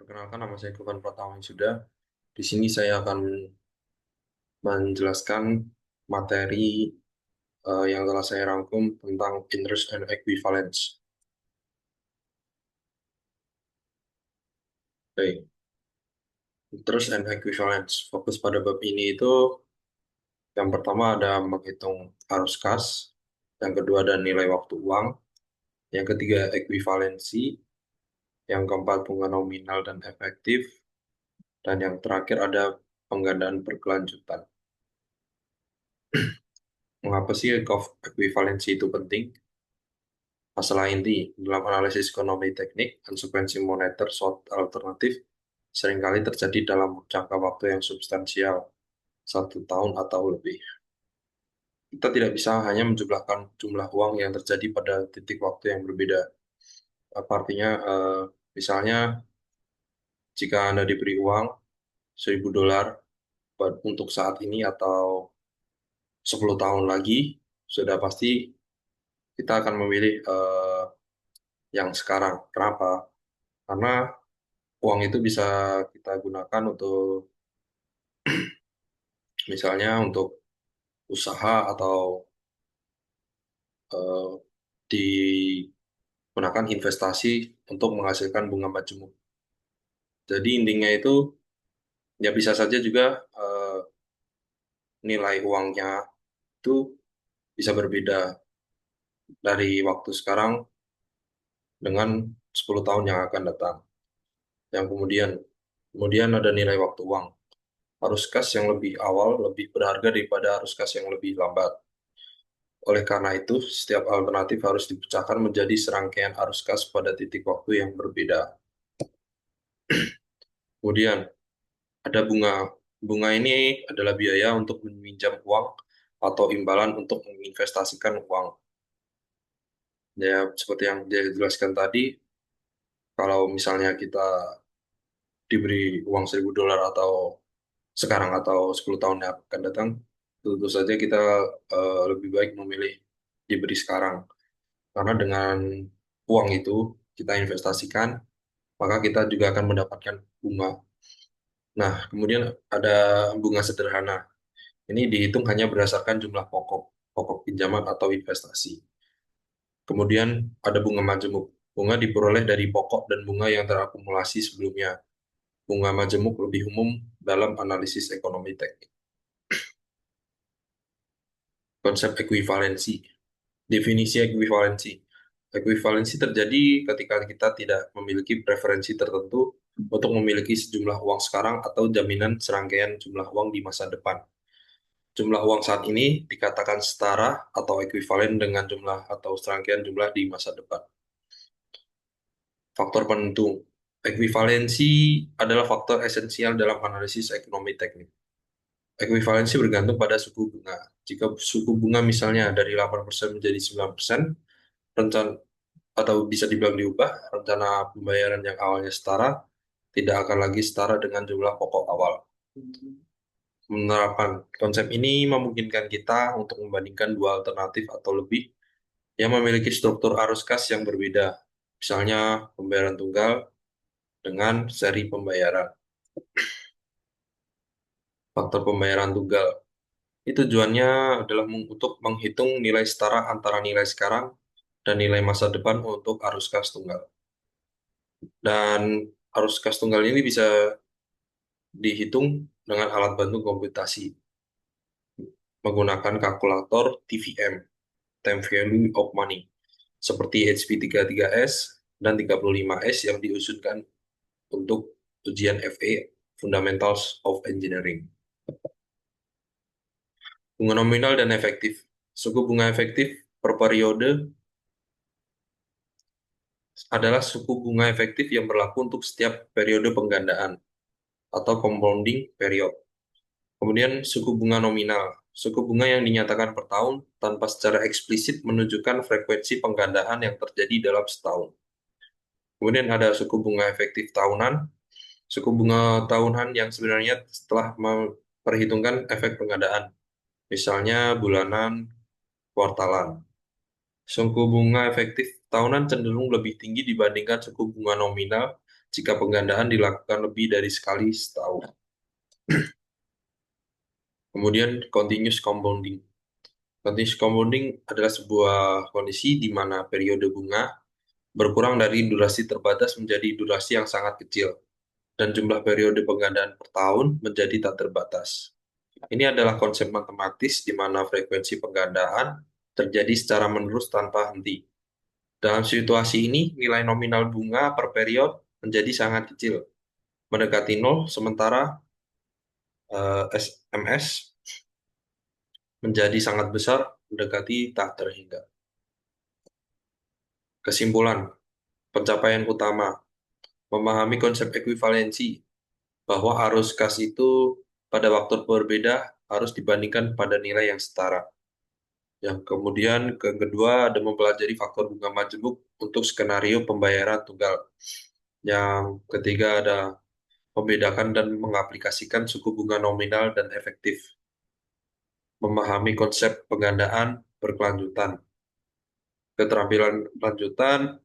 Perkenalkan, nama saya Gufan Pratama Sudah. Di sini saya akan menjelaskan materi yang telah saya rangkum tentang interest and equivalence. Baik, interest and equivalence. Fokus pada bab ini itu yang pertama ada menghitung arus kas, yang kedua ada nilai waktu uang, yang ketiga ekuivalensi, yang keempat bunga nominal dan efektif, dan yang terakhir ada penggandaan berkelanjutan. Mengapa sih ekuivalensi itu penting? Masalah inti dalam analisis ekonomi teknik, konsekuensi moneter suatu alternatif seringkali terjadi dalam jangka waktu yang substansial, 1 tahun atau lebih. Kita tidak bisa hanya menjumlahkan jumlah uang yang terjadi pada titik waktu yang berbeda. Apa artinya, misalnya jika Anda diberi uang $1.000 untuk saat ini atau 10 tahun lagi, sudah pasti kita akan memilih yang sekarang. Kenapa? Karena uang itu bisa kita gunakan untuk misalnya untuk usaha atau digunakan investasi untuk menghasilkan bunga majemuk. Jadi intinya itu ya bisa saja juga nilai uangnya itu bisa berbeda dari waktu sekarang dengan 10 tahun yang akan datang. Yang kemudian ada nilai waktu uang. Arus kas yang lebih awal lebih berharga daripada arus kas yang lebih lambat. Oleh karena itu, setiap alternatif harus dipecahkan menjadi serangkaian arus kas pada titik waktu yang berbeda. Kemudian, ada bunga. Bunga ini adalah biaya untuk meminjam uang atau imbalan untuk menginvestasikan uang. Ya, seperti yang dia jelaskan tadi, kalau misalnya kita diberi uang $1.000 atau sekarang atau 10 tahun yang akan datang, tentu saja kita lebih baik memilih diberi sekarang. Karena dengan uang itu kita investasikan, maka kita juga akan mendapatkan bunga. Nah, kemudian ada bunga sederhana. Ini dihitung hanya berdasarkan jumlah pokok pinjaman atau investasi. Kemudian ada bunga majemuk. Bunga diperoleh dari pokok dan bunga yang terakumulasi sebelumnya. Bunga majemuk lebih umum dalam analisis ekonomi teknik. Konsep ekuivalensi. Definisi ekuivalensi. Ekuivalensi terjadi ketika kita tidak memiliki preferensi tertentu untuk memiliki sejumlah uang sekarang atau jaminan serangkaian jumlah uang di masa depan. Jumlah uang saat ini dikatakan setara atau ekuivalen dengan jumlah atau serangkaian jumlah di masa depan. Faktor penentu. Ekuivalensi adalah faktor esensial dalam analisis ekonomi teknik. Ekuivalensi bergantung pada suku bunga. Jika suku bunga misalnya dari 8% menjadi 9%, rencana atau bisa dibilang diubah, rencana pembayaran yang awalnya setara tidak akan lagi setara dengan jumlah pokok awal. Menerapkan konsep ini memungkinkan kita untuk membandingkan dua alternatif atau lebih yang memiliki struktur arus kas yang berbeda, misalnya pembayaran tunggal dengan seri pembayaran. Faktor pembayaran tunggal itu tujuannya adalah untuk menghitung nilai setara antara nilai sekarang dan nilai masa depan untuk arus kas tunggal. Dan arus kas tunggal ini bisa dihitung dengan alat bantu komputasi menggunakan kalkulator TVM, Time Value of Money, seperti HP33S dan 35S yang diusulkan untuk ujian FE, Fundamentals of Engineering. Bunga nominal dan efektif. Suku bunga efektif per periode adalah suku bunga efektif yang berlaku untuk setiap periode penggandaan atau compounding period. Kemudian suku bunga nominal. Suku bunga yang dinyatakan per tahun tanpa secara eksplisit menunjukkan frekuensi penggandaan yang terjadi dalam setahun. Kemudian ada suku bunga efektif tahunan. Suku bunga tahunan yang sebenarnya setelah memperhitungkan efek penggandaan, misalnya bulanan, kuartalan. Suku bunga efektif tahunan cenderung lebih tinggi dibandingkan suku bunga nominal jika penggandaan dilakukan lebih dari sekali setahun. Kemudian continuous compounding. Continuous compounding adalah sebuah kondisi di mana periode bunga berkurang dari durasi terbatas menjadi durasi yang sangat kecil, dan jumlah periode penggandaan per tahun menjadi tak terbatas. Ini adalah konsep matematis di mana frekuensi penggandaan terjadi secara menerus tanpa henti. Dalam situasi ini, nilai nominal bunga per period menjadi sangat kecil, mendekati nol, sementara SMS menjadi sangat besar, mendekati tak terhingga. Kesimpulan, pencapaian utama, memahami konsep ekuivalensi, bahwa arus kas itu pada waktu berbeda harus dibandingkan pada nilai yang setara. Yang kemudian kedua ada mempelajari faktor bunga majemuk untuk skenario pembayaran tunggal. Yang ketiga ada membedakan dan mengaplikasikan suku bunga nominal dan efektif. Memahami konsep penggandaan berkelanjutan. Keterampilan lanjutan,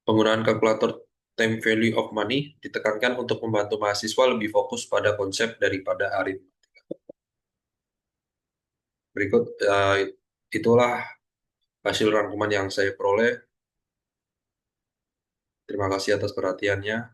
penggunaan kalkulator time value of money ditekankan untuk membantu mahasiswa lebih fokus pada konsep daripada aritmatika. Berikut itulah hasil rangkuman yang saya peroleh. Terima kasih atas perhatiannya.